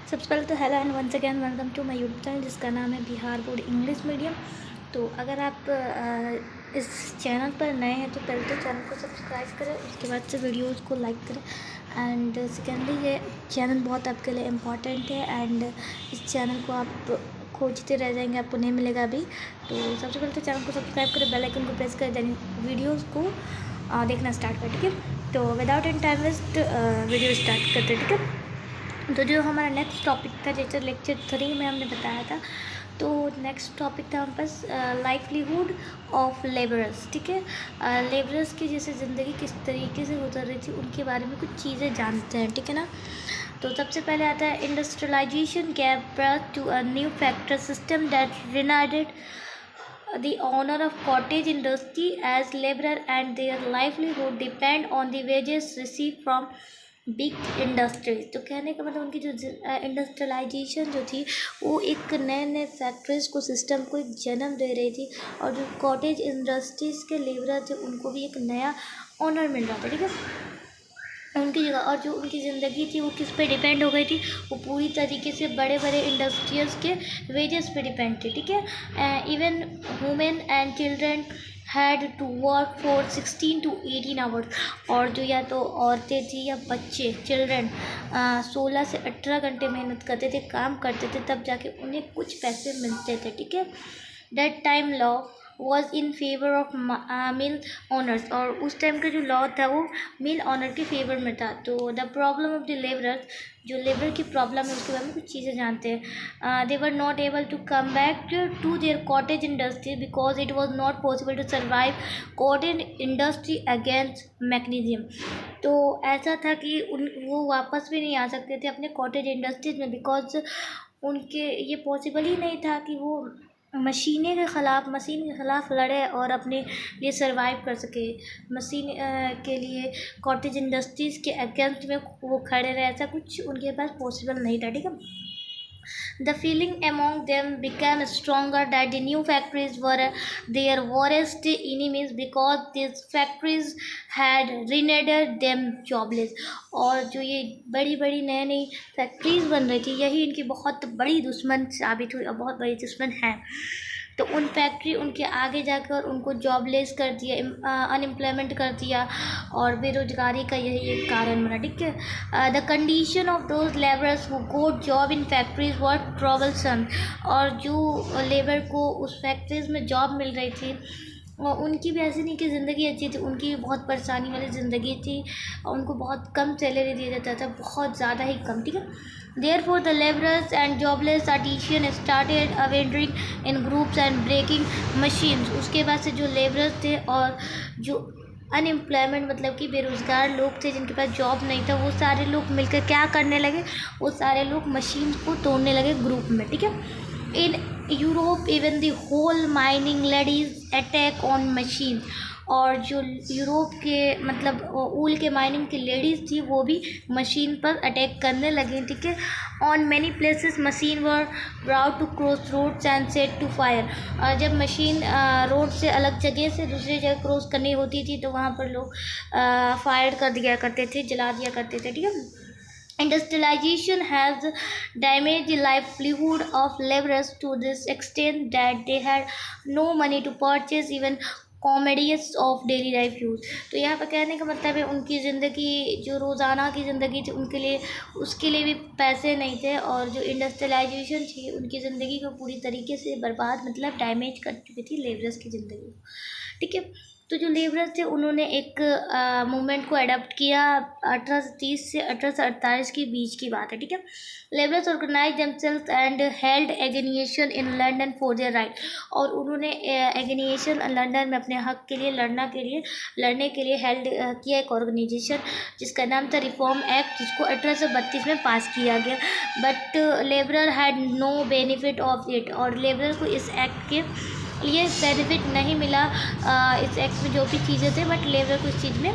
सबसे पहले तो hello and once again welcome to my YouTube channel जिसका नाम है बिहार बोर्ड इंग्लिश मीडियम। तो अगर आप इस चैनल पर नए हैं तो पहले तो चैनल को सब्सक्राइब करें, उसके बाद से वीडियोस को लाइक करें। एंड सेकेंडली ये चैनल बहुत आपके लिए इम्पॉर्टेंट है एंड इस चैनल को आप खोजते रह जाएंगे, आपको नहीं मिलेगा अभी। तो सबसे पहले तो चैनल को सब्सक्राइब करें, बेल आइकन को प्रेस करें, देन वीडियोज़ को देखना स्टार्ट करें, ठीक है। तो without any time waste video start करते हैं, ठीक है। तो जो हमारा नेक्स्ट टॉपिक था जैसे लेक्चर 3 में हमने बताया था, तो नेक्स्ट टॉपिक था हमारे पास लाइवलीहुड ऑफ लेबरर्स, ठीक है। लेबरर्स की जैसे ज़िंदगी किस तरीके से गुजर रही थी उनके बारे में कुछ चीज़ें जानते हैं, ठीक है ना। तो सबसे पहले आता है industrialisation gave birth to a new factor system that reunited the owner of cottage industry as laborer and their livelihood depend on the wages received from big industries. तो कहने का मतलब उनकी जो इंडस्ट्रियलाइजेशन जो थी वो एक नए नए फैक्ट्रीज को सिस्टम को एक जन्म दे रही थी, और जो कॉटेज इंडस्ट्रीज़ के लेबरर थे उनको भी एक नया ऑनर मिल रहा था, ठीक है, उनकी जगह। और जो उनकी ज़िंदगी थी वो किस पे डिपेंड हो गई थी, वो पूरी तरीके से बड़े बड़े इंडस्ट्रियल्स के वेजेस पे डिपेंड थे, ठीक है। Even women and children had to work for 16 to 18 hours. और जो या तो औरतें थी या बच्चे चिल्ड्रन 16 से 18 घंटे मेहनत करते थे, काम करते थे, तब जाके उन्हें कुछ पैसे मिलते थे, ठीक है। That time law was in favour of male honours. और उस टाइम का जो लॉ था वो मेल ऑनर के फेवर में था। तो the problem of the labourers, जो लेबर की प्रॉब्लम है उसके बारे में कुछ चीज़ें जानते हैं। They were not able to come back to their cottage industry because it was not possible to survive cottage industry against mechanism. तो ऐसा था कि वो वापस भी नहीं आ सकते थे अपने कॉटेज इंडस्ट्रीज में, बिकॉज उनके ये पॉसिबल ही नहीं था कि वो मशीन के ख़िलाफ़ लड़े और अपने लिए सर्वाइव कर सके। मशीन के लिए कॉटेज इंडस्ट्रीज़ के अगेंस्ट में वो खड़े रहे, ऐसा कुछ उनके पास पॉसिबल नहीं था, ठीक है। The feeling among them became stronger that the new factories were their worst enemies because these factories had rendered them jobless। और जो ये बड़ी बड़ी नई नई फैक्ट्रीज बन रही थी यही इनकी बहुत बड़ी दुश्मन साबित हुई और बहुत बड़ी दुश्मन है। तो उन फैक्ट्री उनके आगे जाकर उनको जॉबलेस कर दिया, अनएम्प्लॉयमेंट कर दिया, और बेरोजगारी का यही एक कारण बना, ठीक है। The condition of those labourers who got job in factories were troublesome. और जो लेबर को उस फैक्ट्रीज में जॉब मिल रही थी और उनकी भी ऐसी नहीं कि ज़िंदगी अच्छी थी, उनकी भी बहुत परेशानी वाली ज़िंदगी थी और उनको बहुत कम सैलरी दिया जाता था, बहुत ज़्यादा ही कम, ठीक है। Therefore, the laborers and jobless artisans started wandering in groups and breaking machines। उसके बाद से जो लेबरर्स थे और जो अनएम्प्लॉयमेंट मतलब कि बेरोज़गार लोग थे जिनके पास जॉब नहीं था, वो सारे लोग मिलकर क्या करने लगे, वो सारे लोग मशीन को तोड़ने लगे ग्रुप में, ठीक है। In Europe even the hole mining ladies attack on machine. और जो यूरोप के मतलब ऊल के माइनिंग की लेडीज़ थी वो भी मशीन पर अटैक करने लगी, ठीक है। On many places machine were brought to cross roads and set to fire. और जब मशीन रोड से अलग जगह से दूसरी जगह क्रॉस करनी होती थी तो वहाँ पर लोग फायर कर दिया करते थे, जला दिया करते थे, ठीक है। Industrialization has damaged the livelihood of laborers to this extent that they had no money to purchase even commodities of daily life use. तो यहाँ पर कहने का मतलब है उनकी ज़िंदगी जो रोज़ाना की ज़िंदगी थी उनके लिए उसके लिए भी पैसे नहीं थे, और जो इंडस्ट्रियलाइजेशन थी उनकी ज़िंदगी को पूरी तरीके से बर्बाद मतलब डैमेज कर चुकी थी लेबरर्स की ज़िंदगी को, ठीक है। तो जो लेबरर्स थे उन्होंने एक मूवमेंट को अडॉप्ट किया 1830 से 1848 के बीच की बात है, ठीक है। Labourers organise themselves and held exhibition in London for their right. और उन्होंने एग्जीबिशन लंदन में अपने हक के लिए लड़ने के लिए हेल्ड किया एक ऑर्गेनाइजेशन जिसका नाम था रिफॉर्म एक्ट, जिसको 1832 में पास किया गया। But labourer had no benefit of it. और लेबरर को इस एक्ट के लिए बेनिफिट नहीं मिला, इस एक्ट में जो भी चीज़ें थे, बट लेबर को इस चीज़ में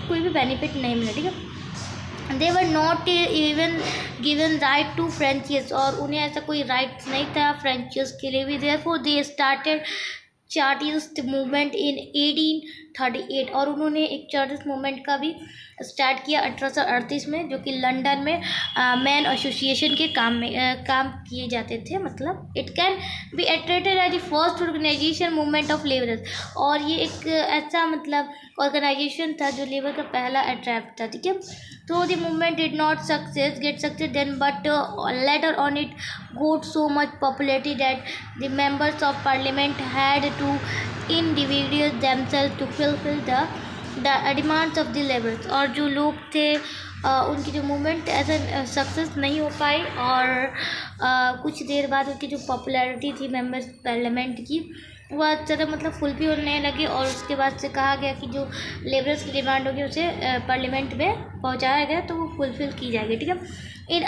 कोई भी बेनिफिट नहीं मिला, ठीक है। They were not even given right to franchise. और उन्हें ऐसा कोई राइट्स नहीं था फ्रेंचियस के लिए भी। Therefore they started chartist movement in 1838 और उन्होंने एक चार्टर्स मूवमेंट का भी स्टार्ट किया 1838 में, जो कि लंदन में मैन एसोसिएशन के काम किए जाते थे। मतलब it can be treated as the first organisation movement of labourers, और ये एक ऐसा मतलब ऑर्गेनाइजेशन था जो लेबर का पहला अट्रैक्ट था। ठीक है, तो the movement did not get success then, but later on it got so much popularity that the members of parliament had to individuate themselves to fulfill the demands of the laborers। और जो लोग थे उनकी जो movement ऐसा success नहीं हो पाई, और कुछ देर बाद उनकी जो पॉपुलैरिटी थी मेंबर्स पार्लियामेंट की वो ज़्यादा मतलब फुलफिल होने लगी, और उसके बाद से कहा गया कि जो लेबरर्स की डिमांड होगी उसे पार्लियामेंट में पहुंचाया गया तो वो फुलफिल की जाएगी। ठीक है, इन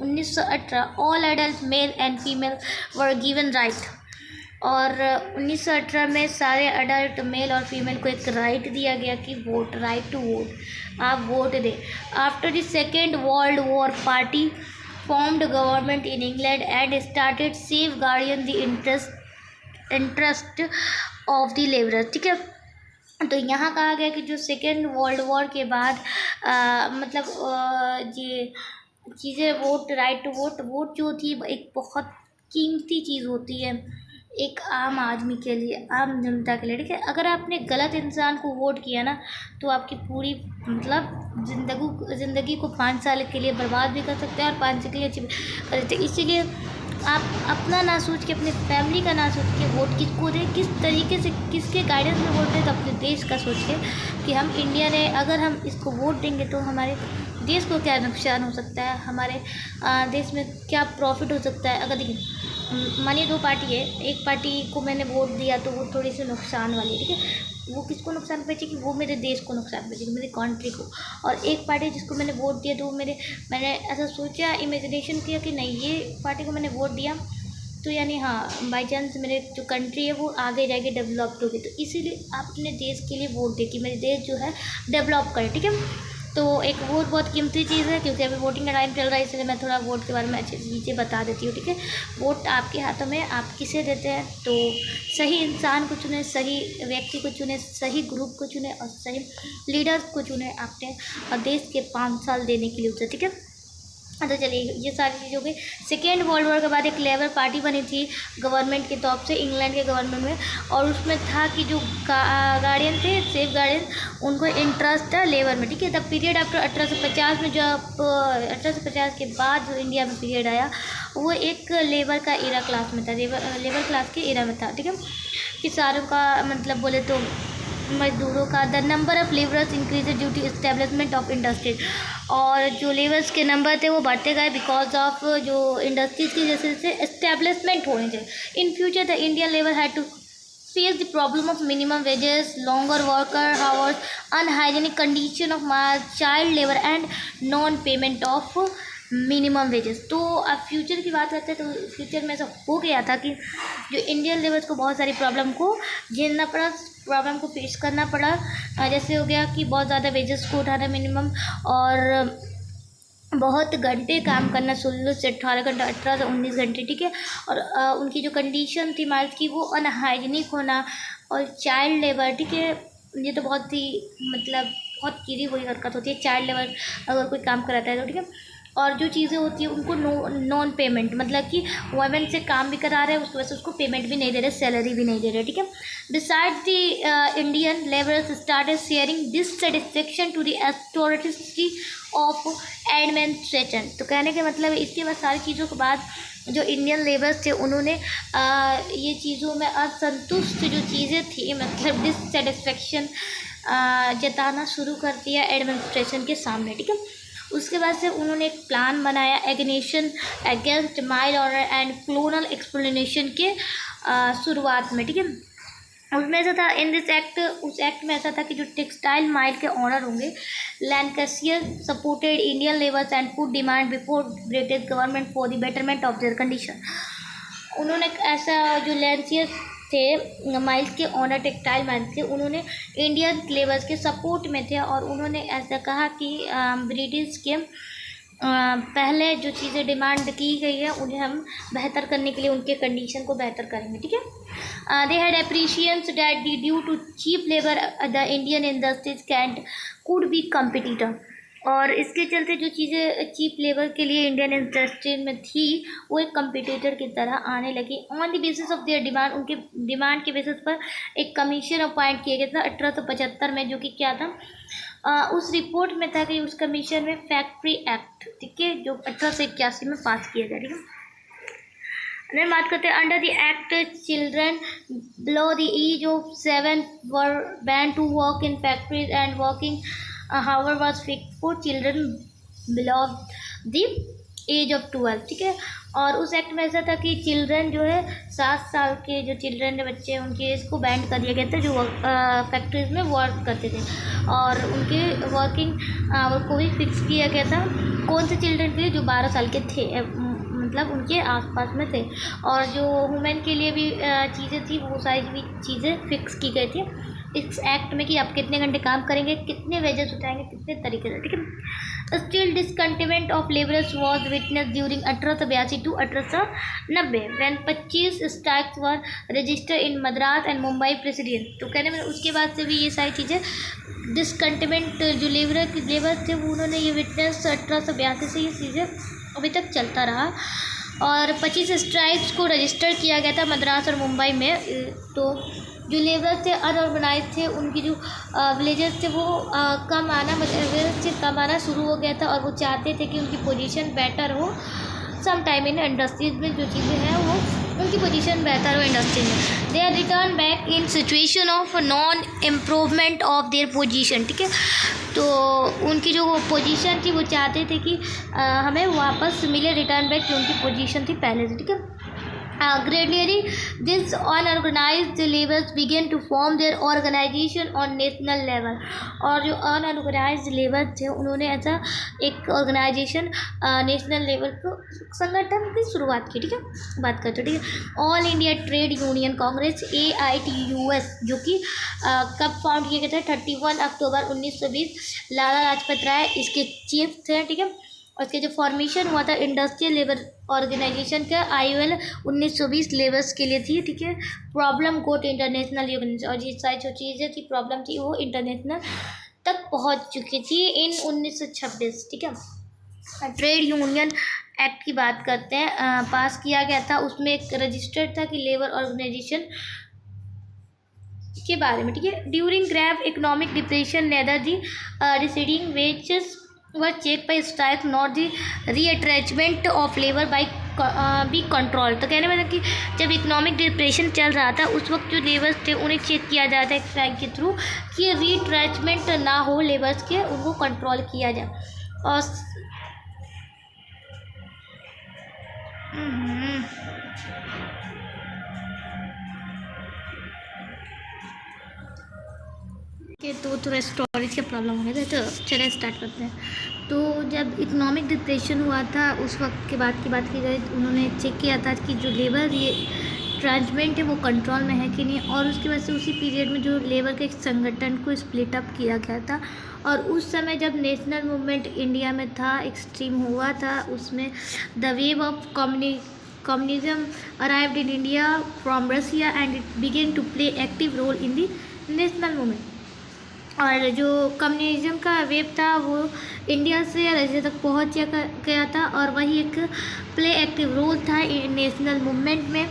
1918 all adult male and female were given right, और 1918 में सारे अडल्ट मेल और फीमेल को एक राइट दिया गया कि वोट, राइट टू वोट, आप वोट दें। After the second world war party formed government in England and started safe guardian the interest of the labourers. ठीक है, तो यहाँ कहा गया कि जो सेकेंड वर्ल्ड वॉर के बाद ये चीज़ें वोट, राइट टू वोट जो थी एक बहुत कीमती चीज़ होती है एक आम आदमी के लिए, आम जनता के लिए। ठीक है, अगर आपने गलत इंसान को वोट किया ना तो आपकी पूरी मतलब ज़िंदगी को 5 साल के लिए बर्बाद भी कर सकते हैं और 5 साल के लिए अच्छी कर सकते हैं। इसीलिए आप अपना ना सोच के, अपने फैमिली का ना सोच के वोट किसको दें, किस तरीके से, किसके गाइडेंस में वोट दें, तो अपने देश का सोच के कि हम इंडियन है, अगर हम इसको वोट देंगे तो हमारे देश को क्या नुकसान हो सकता है, हमारे देश में क्या प्रॉफिट हो सकता है। अगर देखिए मानिए 2 पार्टी है, एक पार्टी को मैंने वोट दिया तो वो थोड़ी सी नुकसान वाली है। ठीक है, वो किसको नुकसान पहुंचेगी, वो मेरे देश को नुकसान पहुंचेगी, मेरे कंट्री को। और एक पार्टी जिसको मैंने वोट दिया तो वो मैंने ऐसा सोचा, इमेजिनेशन किया कि नहीं ये पार्टी को मैंने वोट दिया तो यानी हाँ बाई चांस मेरे जो कंट्री है वो आगे जाएगी, डेवलप्ड होगी। तो इसीलिए आप अपने देश के लिए वोट दें कि मेरे देश जो है डेवलप करे। ठीक है, तो एक वोट बहुत कीमती चीज़ है, क्योंकि अभी वोटिंग का टाइम चल रहा है, इसलिए मैं थोड़ा वोट के बारे में अच्छी चीज़ें बता देती हूँ। ठीक है, वोट आपके हाथों में, आप किसे देते हैं, तो सही इंसान को चुने, सही व्यक्ति को चुने, सही ग्रुप को चुने और सही लीडर्स को चुने अपने देश के 5 साल देने के लिए उसे। ठीक है, तो चलिए ये सारी चीज़ हो गई। सेकेंड वर्ल्ड वॉर के बाद एक लेबर पार्टी बनी थी गवर्नमेंट की तरफ से, इंग्लैंड के गवर्नमेंट में, और उसमें था कि जो गार्डियन थे, सेफ गार्डियन, उनको इंटरेस्ट है लेबर में। ठीक है, द पीरियड आफ्टर 1850 में, जब 1850 के बाद जो इंडिया में पीरियड आया वो एक लेबर का एरा क्लास में था, लेबर क्लास के एरा में था। ठीक है, किसानों का मतलब बोले तो मजदूरों का, the number of labourers increase due to establishment of industries, और जो लेबर्स के नंबर थे वो बढ़ते गए बिकॉज ऑफ जो इंडस्ट्रीज की जैसे जैसे इस्टेब्लिशमेंट होने थे। In future the Indian labour had to face the problem of minimum wages, longer worker hours, unhygienic condition of child labor and non-payment of minimum wages. तो अब फ्यूचर की बात करते हैं तो फ्यूचर में ऐसा हो गया था कि जो इंडियन लेबर्स को बहुत सारी प्रॉब्लम को झेलना पड़ा, प्रॉब्लम को फेस करना पड़ा। जैसे हो गया कि बहुत ज़्यादा वेजेस को उठाना मिनिमम, और बहुत घंटे काम करना, 16 से 18 घंटा, 18 से 19 घंटे। ठीक है, और उनकी जो कंडीशन थी मार्च की वो अनहाइजीनिक होना और चाइल्ड लेबर। ठीक है, ये तो बहुत ही मतलब बहुत गिरी हुई हरकत होती है चाइल्ड लेबर अगर कोई काम कराता है तो। ठीक है, और जो चीज़ें होती हैं उनको नॉन पेमेंट, मतलब कि वुमेन से काम भी करा रहे हैं उसकी वजह से उसको पेमेंट भी नहीं दे रहे, सैलरी भी नहीं दे रहे। ठीक है, besides the Indian labourers started sharing dissatisfaction to the authority of administration. तो कहने का मतलब इसके बाद सारी चीज़ों के बाद जो इंडियन लेबर्स थे उन्होंने ये चीज़ों में असंतुष्ट जो चीज़ें थी, मतलब डिससेटिस्फेक्शन जताना शुरू कर दिया एडमिनिस्ट्रेशन के सामने। ठीक है, उसके बाद से उन्होंने एक प्लान बनाया agitation against mill owner and colonial explanation के शुरुआत में। ठीक है, उसमें ऐसा था इन दिस एक्ट, उस एक्ट में ऐसा था कि जो टेक्सटाइल माइल के ऑनर होंगे Lancashire supported Indian labours and put demand before British government for the betterment of their condition. उन्होंने ऐसा जो लैंकाशियर थे माइल्स के ऑनर, टेक्सटाइल माइल्स के, उन्होंने इंडियन लेबर्स के सपोर्ट में थे और उन्होंने ऐसा कहा कि ब्रिटिश के पहले जो चीज़ें डिमांड की गई है उन्हें हम बेहतर करने के लिए उनके कंडीशन को बेहतर करेंगे, ठीक है। They had appreciates that due to cheap labour the Indian industries can't could be competitor, और इसके चलते जो चीज़ें चीप लेबर के लिए इंडियन इंडस्ट्री में थी वो एक कम्पिटिटर की तरह आने लगी। On the basis of their demand, उनके डिमांड के बेसिस पर एक कमीशन अपॉइंट किया गया था 1875 में, जो कि क्या था, उस रिपोर्ट में था कि उस कमीशन में फैक्ट्री एक्ट, ठीक है, जो 1881 में पास किया गया, ठीक है। then बात करते हैं under the act children below the age of 7 were ban to work in factories and working hour was fix for children below the age of 12, ठीक है। और उस एक्ट में ऐसा था कि चिल्ड्रन जो है 7 साल के जो चिल्ड्रन बच्चे हैं उनके एज को बैंड कर दिया गया था, जो फैक्ट्रीज में वर्क करते थे, और उनके वर्किंग आवर को भी फिक्स किया गया था। कौन से चिल्ड्रन के लिए? जो 12 साल के थे, मतलब उनके आसपास में थे। और जो वुमेन के लिए भी चीज़ें थी वो सारी भी चीज़ें फिक्स की गई थी इस एक्ट में, कि आप कितने घंटे काम करेंगे, कितने वेजेस उठाएंगे, कितने तरीके से, ठीक है। Still discontentment of labourers was witness during 1882 to 1890 when 25 strikes were register in Madras and Mumbai president. तो कहने में उसके बाद से भी ये सारी चीज़ें डिसकंटेनमेंट जो लेबर थे वो उन्होंने ये विटनेस 1882 से ये चीज़ें अभी तक चलता रहा, और 25 स्ट्राइक्स को रजिस्टर किया गया था मद्रास और मुंबई में। तो जो लेबर थे अनऑर्गेनाइज थे, उनकी जो विलेजेस थे वो कम आना, मतलब से कम आना शुरू हो गया था, और वो चाहते थे कि उनकी पोजीशन बेटर हो सम टाइम इन इंडस्ट्रीज में, जो चीज़ें हैं वो उनकी पोजीशन बेहतर हो इंडस्ट्री में। They are return back in situation of non improvement of their position, ठीक है। तो उनकी जो पोजीशन थी वो चाहते थे कि हमें वापस मिले, रिटर्न बैक जो उनकी पोजीशन थी पहले से, ठीक है। Gradually, these unorganized laborers began to form their organization on national level, और जो unorganized labor थे उन्होंने ऐसा एक ऑर्गेनाइजेशन नेशनल लेवल को संगठन की शुरुआत की, ठीक है। बात करते हैं, ठीक है। All India trade union Congress AITUS, जो कि कब फाउंड किया गया था? 31 अक्टूबर 1920, लाला लाजपत राय इसके चीफ थे, ठीक है। और इसके जो फॉर्मेशन हुआ था इंडस्ट्रियल लेबर ऑर्गेनाइजेशन का, IUL 1920 लेबर्स के लिए थी, ठीक है। प्रॉब्लम कोट इंटरनेशनल ऑर्गेनाइजेशन, और ये सारी जो चीज़ें थी प्रॉब्लम थी वो इंटरनेशनल तक पहुंच चुकी थी इन 1926, ठीक है। ट्रेड यूनियन एक्ट की बात करते हैं, पास किया गया था, उसमें एक रजिस्टर्ड था कि लेबर ऑर्गेनाइजेशन के बारे में, ठीक है। During grave economic depression neither the receding wages were check by strike not the reattachment of labour by be control. तो कहने मतलब कि जब इकोनॉमिक डिप्रेशन चल रहा था उस वक्त जो लेबर्स थे उन्हें चेक किया जाता है स्ट्राइक के थ्रू कि रीअटैचमेंट ना हो लेबर्स के, उनको कंट्रोल किया जाए। और तो थोड़ा स्टोरेज का प्रॉब्लम हो गया था, तो चलिए स्टार्ट करते हैं। तो जब इकोनॉमिक डिप्रेशन हुआ था उस वक्त के बाद की बात की जाए तो उन्होंने चेक किया था कि जो लेबर ये ट्रांसमेंट है वो कंट्रोल में है कि नहीं, और उसकी वजह से उसी पीरियड में जो लेबर के एक संगठन को स्प्लिट अप किया गया था। और उस समय जब नेशनल मूवमेंट इंडिया में था, एक्सट्रीम हुआ था, उसमें the wave of communism arrived in India from Russia and it began to play active role in the national movement. और जो कम्युनिज्म का वेव था वो इंडिया से रशिया तक पहुंच गया था, और वही एक प्ले एक्टिव रोल था नेशनल मूवमेंट में।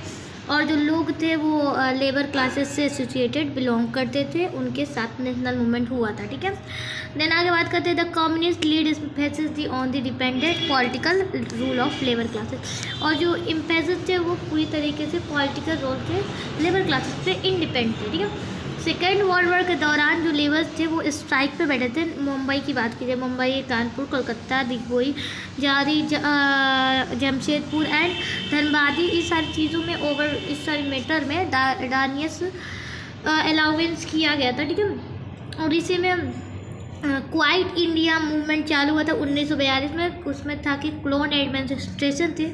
और जो लोग थे वो लेबर क्लासेस से एसोसिएटेड बिलोंग करते थे, उनके साथ नेशनल मूवमेंट हुआ था, ठीक है। देन आगे बात करते हैं the communist lead emphasis the on the dependent political rule of labour classes, और जो एम्फेसिस थे वो पूरी तरीके से पॉलिटिकल रोल के लेबर क्लासेस पे इंडिपेंडेंट थे, ठीक है। सेकेंड वर्ल्ड वॉर के दौरान जो लेबर्स थे वो स्ट्राइक पे बैठे थे। मुंबई की बात कीजिए, मुंबई, कानपुर, कोलकाता, दिग्बोई, जारी, जमशेदपुर एंड धनबादी, इस सारी चीज़ों में इस सारी मैटर में डानियस अलाउंस किया गया था, ठीक है। और इसी में क्वाइट इंडिया मूवमेंट चालू हुआ था 1942 में। उसमें था कि क्लोन एडमिनिस्ट्रेशन थे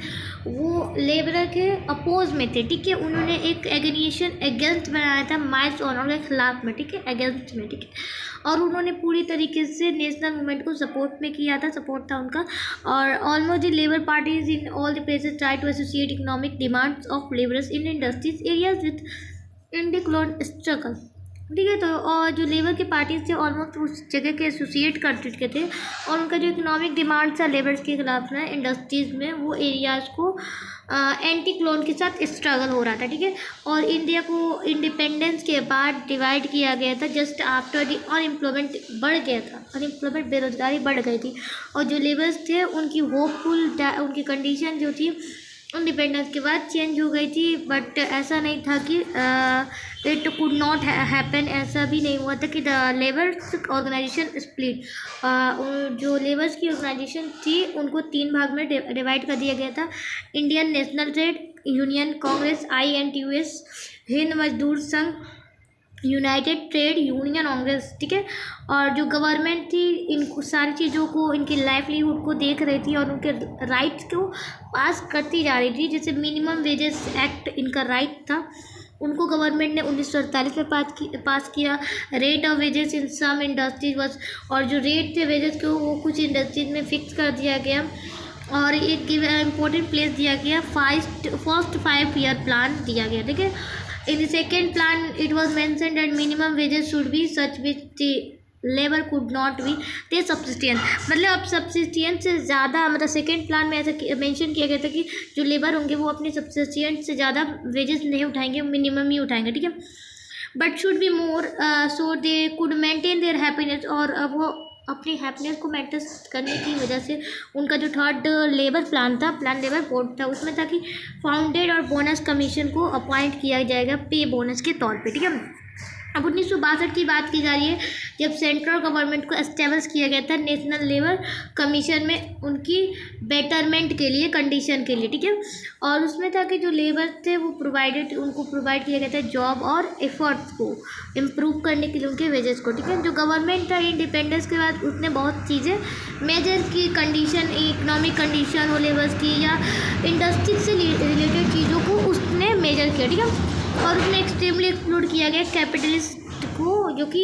वो लेबर के अपोज में थे, ठीक है। उन्होंने एक एग्रीगेशन अगेंस्ट बनाया था माइल्स ऑनर के खिलाफ में, ठीक है, अगेंस्ट में, ठीक है। और उन्होंने पूरी तरीके से नेशनल मूवमेंट को सपोर्ट में किया था, सपोर्ट था उनका। और almost the labour parties in all the places try to associate economic demands of labourers in industries areas with anti colonial struggle, ठीक है। तो और जो लेबर के पार्टीज थे ऑलमोस्ट उस जगह के एसोसिएट कर चुके थे, और उनका जो इकोनॉमिक डिमांड्स था लेबर्स के खिलाफ में इंडस्ट्रीज़ में, वो एरियाज़ को एंटी क्लोन के साथ स्ट्रगल हो रहा था, ठीक है। और इंडिया को इंडिपेंडेंस के बाद डिवाइड किया गया था जस्ट आफ्टर दी अनएम्प्लॉयमेंट बढ़ गया था, अनएम्प्लॉयमेंट बेरोजगारी बढ़ गई थी। और जो लेबर्स थे उनकी होपफुल उनकी कंडीशन जो थी इंडिपेंडेंस के बाद चेंज हो गई थी, बट ऐसा नहीं था कि इट कुड नॉट हैपन, ऐसा भी नहीं हुआ था कि द लेबर्स ऑर्गेनाइजेशन स्प्लिट। जो लेबर्स की ऑर्गेनाइजेशन थी उनको 3 भाग में डिवाइड कर दिया गया था। Indian national trade union Congress INTUS, Hind मजदूर संघ, यूनाइटेड ट्रेड यूनियन कांग्रेस, ठीक है। और जो गवर्नमेंट थी इन सारी चीज़ों को, इनकी लाइवलीहुड को देख रही थी और उनके राइट्स को पास करती जा रही थी। जैसे मिनिमम वेजेस एक्ट इनका राइट था, उनको गवर्नमेंट ने 1948 में पास किया। Rate of wages in some industries was, और जो रेट थे वेजेस के वो कुछ इंडस्ट्रीज में फिक्स कर दिया गया। और एक इम्पोर्टेंट प्लेस दिया गया, फर्स्ट 5 ईयर प्लान दिया गया, ठीक है। In the second plan, it was mentioned that minimum wages should be such which the labor could not be their subsistence। मतलब अब subsistence से ज़्यादा, मतलब सेकेंड प्लान में ऐसा मेंशन किया गया था कि जो लेबर होंगे वो अपनी subsistence से ज़्यादा वेजेस नहीं उठाएंगे, मिनिमम ही उठाएंगे, ठीक है। But should be more so they could maintain their happiness, और वो अपनी हैप्पीनेस को मेंटेन करने की वजह से उनका जो थर्ड लेबर प्लान था, प्लान लेबर बोर्ड था, उसमें था कि फाउंडेड और बोनस कमीशन को अपॉइंट किया जाएगा पे बोनस के तौर पे, ठीक है। अब 1962 की बात की जा रही है जब सेंट्रल गवर्नमेंट को एस्टेब्लिश किया गया था नेशनल लेबर कमीशन में उनकी बेटरमेंट के लिए, कंडीशन के लिए, ठीक है। और उसमें था कि जो लेबर थे वो उनको प्रोवाइड किया गया था जॉब और एफर्ट्स को इम्प्रूव करने के लिए उनके वेजेस को, ठीक है। जो गवर्नमेंट था इंडिपेंडेंस के बाद उसने बहुत चीज़ें मेजर की, कंडीशन, इकोनॉमिक कंडीशन हो लेबर्स की या इंडस्ट्री से रिलेटेड चीज़ों को उसने मेजर किया, ठीक है। और उसमें एक्सट्रीमली एक्सक्लूड किया गया कैपिटलिस्ट को, जो कि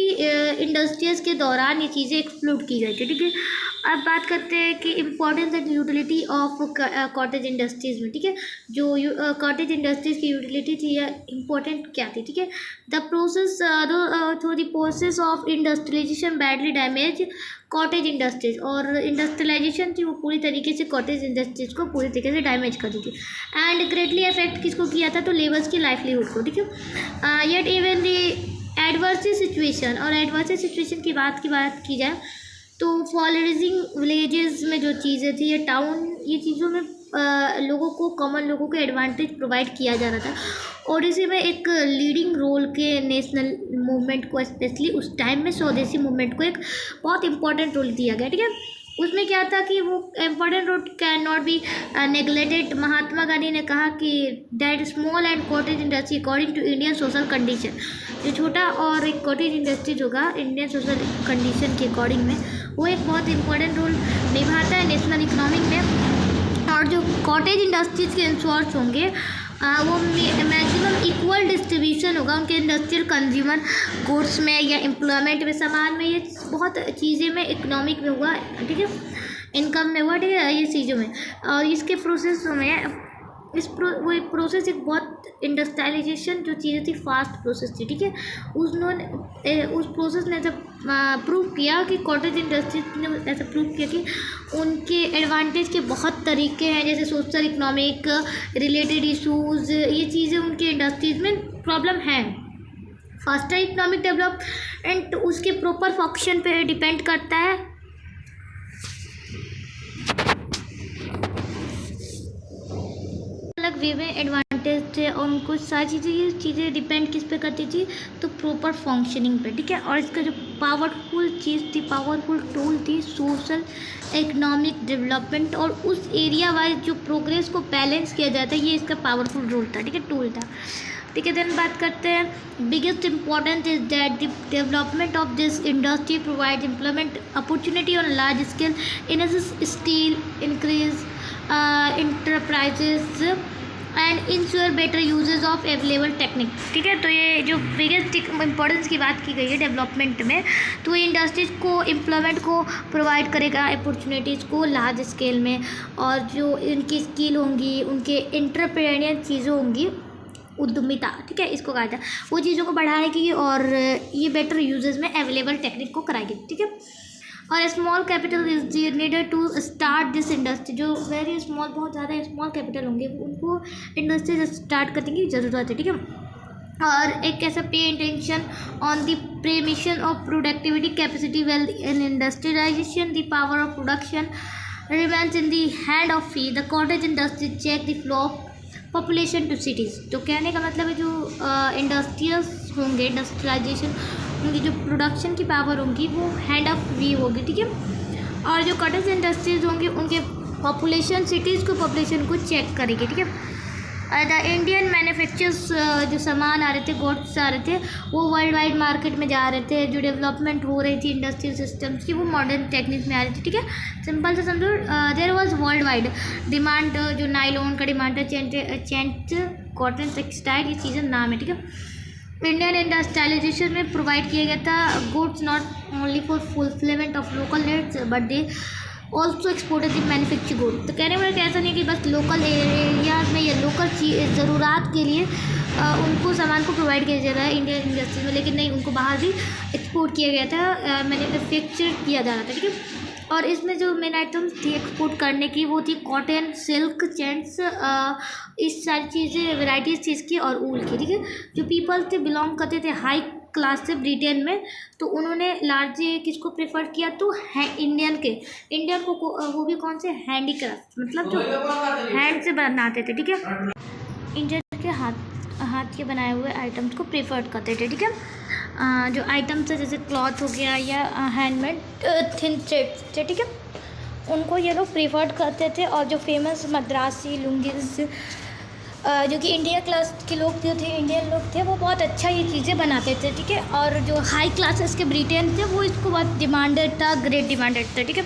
इंडस्ट्रीज के दौरान ये चीज़ें एक्सक्लूड की गई थी, ठीक है। अब बात करते हैं कि importance and utility of cottage industries में, ठीक है। जो कॉटेज इंडस्ट्रीज़ की यूटिलिटी थी या इम्पोर्टेंट क्या थी, ठीक है। The process through the process of industrialisation badly damage cottage industries, और इंडस्ट्रियलाइजेशन थी वो पूरी तरीके से कॉटेज इंडस्ट्रीज को पूरी तरीके से डैमेज कर दी थी। एंड ग्रेटली अफेक्ट किसको किया था, तो लेबर्स की लाइवलीहुड को, ठीक है। Yet even the adverse situation, और एडवर्स सिचुएशन की बात की जाए तो फॉलोरिजिंग विलेजेस में जो चीज़ें थी, ये टाउन, ये चीज़ों में लोगों को, कॉमन लोगों को एडवांटेज प्रोवाइड किया जा रहा था। और इसी में एक लीडिंग रोल के नेशनल मूवमेंट को, स्पेशली उस टाइम में स्वदेशी मूवमेंट को एक बहुत इंपॉर्टेंट रोल दिया गया, ठीक है। उसमें क्या था कि वो important role can not be neglected. Mahatma Gandhi ने कहा कि that small and cottage industry according to Indian social condition, जो छोटा और एक कॉटेज इंडस्ट्रीज होगा इंडियन सोशल कंडीशन के अकॉर्डिंग में, वो एक बहुत इंपॉर्टेंट रोल निभाता है नेशनल इकोनॉमिक में। और जो कॉटेज इंडस्ट्रीज के इंश्योर्स होंगे वो मैक्सिमम इक्वल डिस्ट्रीब्यूशन होगा उनके इंडस्ट्रियल कंज्यूमर गुड्स में या एम्प्लॉयमेंट में, सामान में, ये बहुत चीज़ें में, इकोनॉमिक में हुआ, ठीक है, इनकम में हुआ, ठीक है, ये चीज़ों में। और इसके प्रोसेस में वो एक प्रोसेस, एक बहुत इंडस्ट्रियलाइजेशन जो चीज़ें थी फास्ट प्रोसेस थी, ठीक है। उस प्रोसेस ने जब प्रूव किया कि कॉटेज इंडस्ट्रीज ने ऐसा प्रूव किया कि उनके एडवांटेज के बहुत तरीके हैं, जैसे सोशल इकोनॉमिक रिलेटेड इशूज़, ये चीज़ें उनके इंडस्ट्रीज में प्रॉब्लम है। फास्टर इकोनॉमिक डेवलपमेंट उसके प्रॉपर फंक्शन पे डिपेंड करता है। अलग वे में एडवांटेज एडवांटेज थे और उनको सारी चीज़ें ये चीज़ें डिपेंड किस पे करती थी, तो प्रॉपर फंक्शनिंग पे, ठीक है। और इसका जो पावरफुल चीज़ थी, पावरफुल टूल थी, सोशल इकोनॉमिक डेवलपमेंट और उस एरिया वाइज जो प्रोग्रेस को बैलेंस किया जाता है, ये इसका पावरफुल रोल था, ठीक है, टूल था, ठीक है। देन बात करते हैं biggest importance is that the development of this industry provide employment opportunity on large scale in steel increase enterprises and ensure better usages of available technique, ठीक है। तो ये जो बिगेस्ट इंपॉर्टेंस की बात की गई है डेवलपमेंट में, तो ये इंडस्ट्रीज को एम्प्लॉयमेंट को प्रोवाइड करेगा अपॉर्चुनिटीज़ को लार्ज स्केल में, और जो इनकी स्किल होंगी, उनके इंटरप्रेन्योरियल चीज़ें होंगी, उद्यमिता, ठीक है, इसको कहा था, वो चीज़ों को बढ़ाएगी और ये बेटर यूजेस में अवेलेबल टेक्निक को कराएगी, ठीक है। और small capital is needed to start this industry, जो वेरी स्मॉल, बहुत ज़्यादा स्मॉल कैपिटल होंगे, उनको इंडस्ट्री स्टार्ट करने की ज़रूरत है, ठीक है। और एक कैसा pay attention on the permission of productivity capacity well in industrialisation the power of production remains in the hand of few the cottage industry check the flow of population to cities. तो कहने का मतलब है जो industrials होंगे, industrialisation उनकी जो production की पावर होगी वो हैंड ऑफ वी होगी, ठीक है। और जो कॉटेज इंडस्ट्रीज होंगी उनके पॉपुलेशन, सिटीज़ को पॉपुलेशन को चेक करेगी, ठीक है। द इंडियन मैन्युफैक्चर्स जो सामान आ रहे थे, गुड्स आ रहे थे, वो वर्ल्ड वाइड मार्केट में जा रहे थे, जो डेवलपमेंट हो रही थी इंडस्ट्रियल सिस्टम्स की, वो मॉडर्न टेक्निक्स में आ रही थी, ठीक है। सिंपल से समझो, there was world wide demand, जो नाइलॉन का डिमांड है, चेंट, कॉटन, टेक्सटाइल, ये चीज़ें नाम है, ठीक है। इंडियन इंडस्ट्रियलाइजेशन में प्रोवाइड किया गया था goods not only for fulfilment of local needs but they also exported the manufacture good. तो कहने वाला ऐसा नहीं कि बस लोकल एरियाज में या लोकल ज़रूरत के लिए उनको सामान को प्रोवाइड किया जा रहा है इंडियन इंडस्ट्री में, लेकिन नहीं, उनको बाहर भी एक्सपोर्ट किया गया था, मैन्युफैक्चर किया जा रहा था, ठीक है। और इसमें जो मेन आइटम्स थी एक्सपोर्ट करने की, वो थी कॉटन, सिल्क, चेंट्स, इस सारी चीज़ें, वेराइटीज़ थी इसकी, और ऊल की, ठीक है। जो पीपल थे बिलोंग करते थे हाई क्लास से ब्रिटेन में, तो उन्होंने लार्जली किसको प्रेफर किया, तो है इंडियन को वो भी कौन से, हैंडीक्राफ्ट, मतलब जो हैंड से बनाते थे, ठीक है, इंडियन के हाथ के बनाए हुए आइटम्स को प्रेफर करते थे, ठीक है। जो आइटम्स है जैसे क्लॉथ हो गया या हैंडमेड थिन थ्रेड्स थे, ठीक है, उनको ये लोग प्रेफर्ड करते थे। और जो फेमस मद्रासी लुंगीज, जो कि इंडिया क्लास के लोग थे, इंडियन लोग थे, वो बहुत अच्छा ये चीज़ें बनाते थे, ठीक है। और जो हाई क्लासेस के ब्रिटेन थे, वो इसको बहुत डिमांडेड था, ग्रेट डिमांडेड था, ठीक है।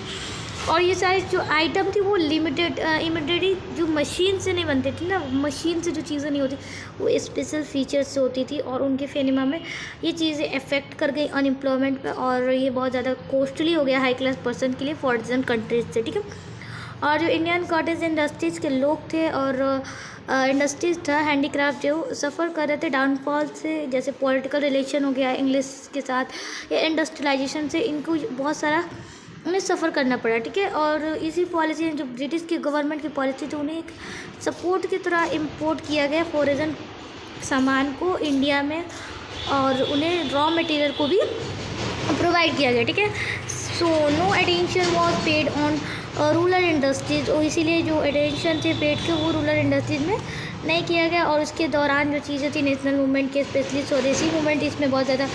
और ये सारी जो आइटम थी वो इमिडिएटली जो मशीन से नहीं बनती थी ना, मशीन से जो चीज़ें नहीं होती, वो स्पेशल फीचर्स से होती थी, और उनके फेनिमा में ये चीज़ें अफेक्ट कर गई अनएम्प्लॉयमेंट पे, और ये बहुत ज़्यादा कॉस्टली हो गया हाई क्लास पर्सन के लिए फॉरेन कंट्रीज से, ठीक है। और जो इंडियन कॉटेज इंडस्ट्रीज़ के लोग थे और इंडस्ट्रीज था, हैंडीक्राफ्ट, जो सफ़र कर रहे थे डाउनफॉल से, जैसे पॉलिटिकल रिलेशन हो गया इंग्लिश के साथ या इंडस्ट्रियलाइजेशन से, इनको बहुत सारा उन्हें सफ़र करना पड़ा, ठीक है। और इसी पॉलिसी, जो ब्रिटिश की गवर्नमेंट की पॉलिसी थी, उन्हें एक सपोर्ट की तरह इंपोर्ट किया गया फॉरेन सामान को इंडिया में, और उन्हें रॉ मटेरियल को भी प्रोवाइड किया गया, ठीक है। So no attention was paid on rural industries, और इसीलिए जो अटेंशन थे पेड के, वो रूरल इंडस्ट्रीज़ में नहीं किया गया। और उसके दौरान जो चीज़ें थी नेशनल मूवमेंट के, स्पेशली स्वदेशी मूवमेंट, इसमें बहुत ज़्यादा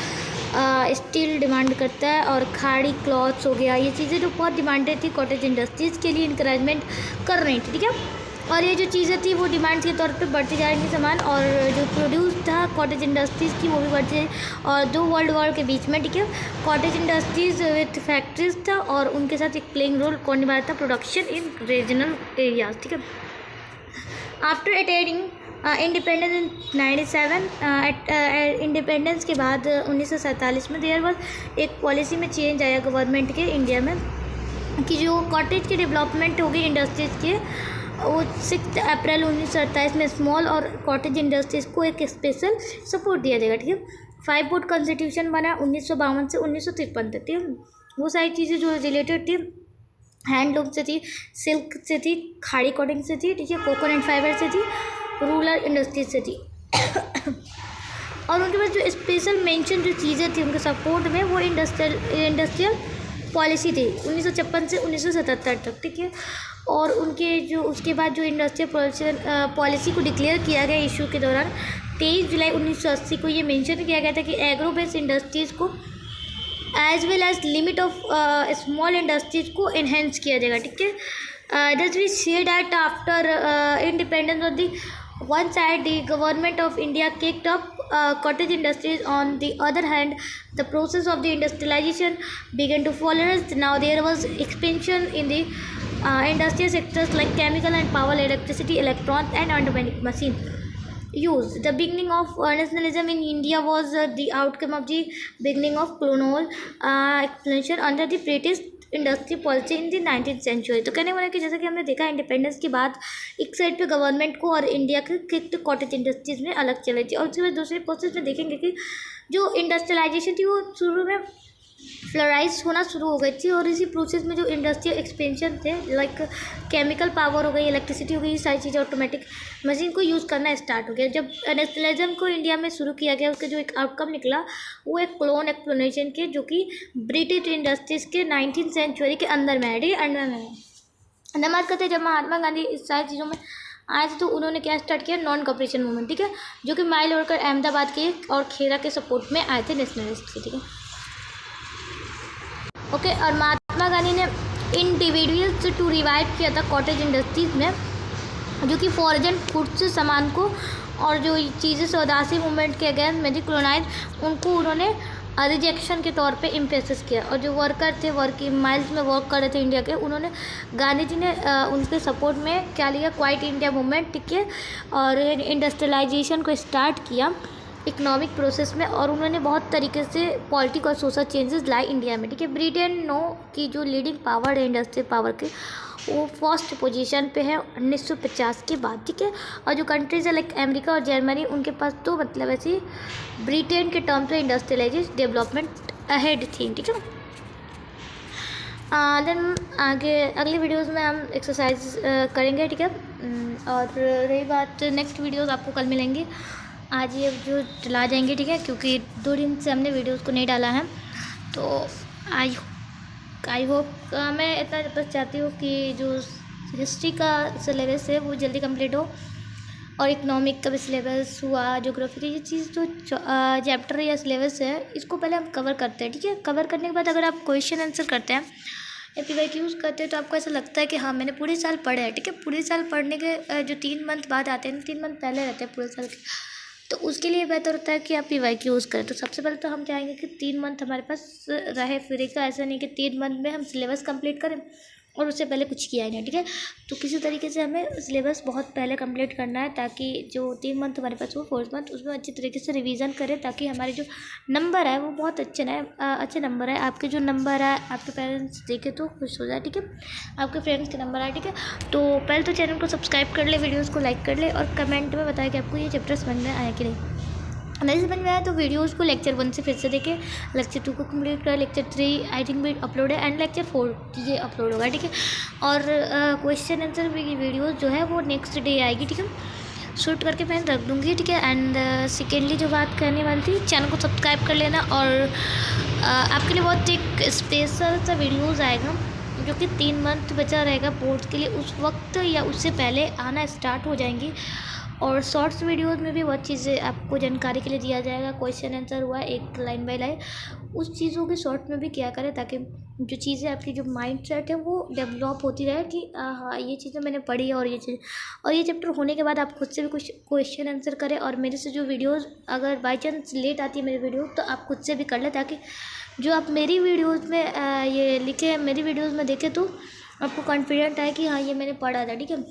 स्टील डिमांड करता है, और खाड़ी क्लॉथ्स हो गया, ये चीज़ें जो बहुत डिमांडेड थी कॉटेज इंडस्ट्रीज़ के लिए इंकरेजमेंट कर रही थी, ठीक है। और ये जो चीज़ें थी वो डिमांड के तौर पे बढ़ती जा रही थी सामान, और जो प्रोड्यूस था कॉटेज इंडस्ट्रीज़ की, वो भी बढ़ती है। और दो वर्ल्ड वॉर के बीच में, ठीक है, कॉटेज इंडस्ट्रीज़ विथ फैक्ट्रीज था, और उनके साथ एक प्लेइंग रोल कौन निभा रहा था, प्रोडक्शन इन रीजनल एरियाज, ठीक है। After attaining independence in 97, independence के बाद 1947 में देयर वाज एक पॉलिसी में चेंज आया गवर्नमेंट के इंडिया में, कि जो कॉटेज के डेवलपमेंट होगी इंडस्ट्रीज़ के, वो 6 अप्रैल 1947 में स्मॉल और कॉटेज इंडस्ट्रीज़ को एक स्पेशल सपोर्ट दिया जाएगा, ठीक है। 5 बोर्ड कॉन्स्टिट्यूशन बना 1952 से 1953 तक, ठीक है। वो सारी चीज़ें जो रिलेटेड थी हैंडलूम से थी, सिल्क से थी, खाड़ी कॉटन से थी, ठीक है, कोकोनट फाइबर से थी, रूरल इंडस्ट्रीज से थी। और उनके पास जो स्पेशल मेंशन जो चीज़ें थी उनके सपोर्ट में, वो इंडस्ट्रियल पॉलिसी थी 1956 से 1977 तक, ठीक है। और उनके जो उसके बाद जो इंडस्ट्रियल पॉलिसी को डिक्लेयर किया गया इशू के दौरान 23 जुलाई 1980 को ये मेंशन किया गया था कि एग्रो बेस्ड इंडस्ट्रीज़ को as well as limit of small industries को इन्हेंस किया जाएगा, ठीक है। That we say that after independence of the one side the government of India kicked up cottage industries. On the other hand, the process of the industrialization began to flourish. Now there was expansion in the industrial sectors like chemical and power, electricity, electronics and automatic machine use. The beginning of nationalism in India was the outcome of the beginning of colonial expansion under the British industry policy in the 19th century. तो कहने वाला कि जैसा कि हमने देखा independence के बाद एक साइड पे गवर्नमेंट को और इंडिया के किक कॉटेज इंडस्ट्रीज में अलग चल रही थी, और उसके बाद दूसरे प्रोसेस में देखेंगे कि जो इंडस्ट्रियलाइजेशन थी वो शुरू में फ्लोराइज होना शुरू हो गई थी, और इसी प्रोसेस में जो इंडस्ट्रियल एक्सपेंशन थे लाइक केमिकल पावर हो गई, इलेक्ट्रिसिटी हो गई, ये सारी चीज़ें ऑटोमेटिक मशीन को यूज़ करना स्टार्ट हो गया। जब इंडस्ट्रियलिज्म को इंडिया में शुरू किया गया उसका जो एक आउटकम निकला वो एक क्लोन एक्सप्लोनेशन के जो कि ब्रिटिश इंडस्ट्रीज़ के 19th सेंचुरी के अंदर में है, ठीक है, अंडर में है। अंदर बात करते हैं जब महात्मा गांधी इस सारी चीज़ों में आए थे तो उन्होंने क्या स्टार्ट किया, नॉन कॉपरेशन मूवमेंट, ठीक है, जो कि माइल होकर अहमदाबाद के और खेरा के सपोर्ट में आए थे नेशनलिस्ट के, ठीक है, ओके। और महात्मा गांधी ने इंडिविजुअल्स टू रिवाइव किया था कॉटेज इंडस्ट्रीज़ में, जो कि फॉरेन फूड से सामान को और जो चीज़ें स्वदेशी मूवमेंट के अगेंस्ट में थी कॉलोनाइज उनको उन्होंने रिजेक्शन के तौर पे इम्फेसिस किया। और जो वर्कर थे वर्किंग माइल्स में वर्क कर रहे थे इंडिया के, उन्होंने गांधी जी ने उनके सपोर्ट में क्या लिया, क्वाइट इंडिया मूवमेंट, ठीक है, और इंडस्ट्रियलाइजेशन को स्टार्ट किया इकोनॉमिक प्रोसेस में, और उन्होंने बहुत तरीके से पॉलिटिकल और सोशल चेंजेस लाए इंडिया में, ठीक है। ब्रिटेन नो की जो लीडिंग पावर है इंडस्ट्रियल पावर के वो फर्स्ट पोजीशन पे है 1950 के बाद, ठीक है। और जो कंट्रीज है लाइक अमेरिका और जर्मनी उनके पास तो मतलब ऐसी ब्रिटेन के टर्म पे इंडस्ट्रियलाइजेशन डेवलपमेंट अहेड थी, ठीक है। देन आगे अगली वीडियोस में हम एक्सरसाइज करेंगे, ठीक है। और रही बात नेक्स्ट वीडियोस आपको कल मिलेंगी, आज ये जो चला जाएंगे, ठीक है, क्योंकि 2 दिन से हमने वीडियोस को नहीं डाला है। तो आई होप मैं इतना बस चाहती हूँ कि जो हिस्ट्री का सिलेबस है वो जल्दी कंप्लीट हो, और इकोनॉमिक का भी सिलेबस हुआ, ज्योग्राफी की ये चीज़ जो चैप्टर या सिलेबस है इसको पहले हम कवर करते हैं, ठीक है। कवर करने के बाद अगर आप क्वेश्चन आंसर करते हैं या PYQ यूज़ करते हैं तो आपको ऐसा लगता है कि हाँ मैंने पूरे साल पढ़ा है, ठीक है। पूरे साल पढ़ने के जो 3 मंथ बाद आते हैं, 3 मंथ पहले रहते हैं पूरे साल के, तो उसके लिए बेहतर होता है कि आप PYQ यूज़ करें। तो सबसे पहले तो हम चाहेंगे कि 3 मंथ हमारे पास रहे फ्री का, ऐसा नहीं कि 3 मंथ में हम सिलेबस कंप्लीट करें और उससे पहले कुछ किया ही नहीं, ठीक है। तो किसी तरीके से हमें सिलेबस बहुत पहले कंप्लीट करना है ताकि जो 3 मंथ हमारे पास हो 4th मंथ उसमें अच्छी तरीके से रिवीजन करें, ताकि हमारे जो नंबर है वो बहुत अच्छे नंबर है। आपके जो नंबर है आपके पेरेंट्स देखे तो खुश हो जाए, ठीक है, आपके फ्रेंड्स के नंबर आए, ठीक है। तो पहले तो चैनल को सब्सक्राइब कर ले, वीडियोज़ को लाइक कर ले, और कमेंट में बताया कि आपको ये चैप्टर समझ में आया कि नहीं समझ में आया तो वीडियोस को लेक्चर 1 से फिर से देखें, लेक्चर 2 को कंप्लीट करें, लेक्चर 3 आई थिंक भी अपलोड है, एंड लेक्चर 4 ये अपलोड होगा, ठीक है। और क्वेश्चन आंसर वीडियोस जो है वो नेक्स्ट डे आएगी, ठीक है, शूट करके मैं रख दूँगी, ठीक है। एंड सेकेंडली जो बात करने वाली थी, चैनल को सब्सक्राइब कर लेना, और आपके लिए बहुत एक स्पेशल सा वीडियोज़ आएगा जो कि 3 मंथ बचा रहेगा बोर्ड के लिए, उस वक्त या उससे पहले आना स्टार्ट हो जाएंगी। और शॉर्ट्स वीडियोज़ में भी बहुत चीज़ें आपको जानकारी के लिए दिया जाएगा, क्वेश्चन आंसर हुआ एक लाइन बाय लाइन, उस चीज़ों के शॉर्ट में भी किया करें ताकि जो चीज़ें आपकी जो माइंड सेट है वो डेवलप होती रहे कि हाँ ये चीज़ें मैंने पढ़ी है, और ये चीज़ और ये चैप्टर होने के बाद आप खुद से भी कुछ क्वेश्चन आंसर करें। और मेरे से जो वीडियोज़ अगर बाई चांस लेट आती है मेरी वीडियो तो आप खुद से भी कर लें, ताकि जो आप मेरी वीडियोज़ में ये लिखे मेरी वीडियोज़ में देखें तो आपको कॉन्फिडेंट आए कि हाँ ये मैंने पढ़ा था, ठीक है,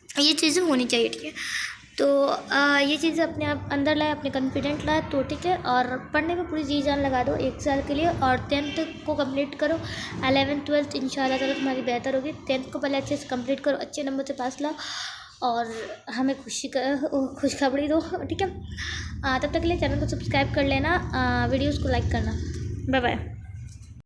ये चीज़ें होनी चाहिए, ठीक है। तो ये चीज़ें अपने आप अंदर लाए, अपने कॉन्फिडेंट लाए तो ठीक है। और पढ़ने में पूरी जी जान लगा दो 1 साल के लिए, और 10th को कंप्लीट करो, 11th 12th इंशाल्लाह ताला तुम्हारी बेहतर होगी। 10th को पहले अच्छे से कंप्लीट करो, अच्छे नंबर से पास लाओ, और हमें खुशखबरी दो, ठीक है। तब तक के लिए चैनल को सब्सक्राइब कर लेना, वीडियोज़ को लाइक करना। Bye bye.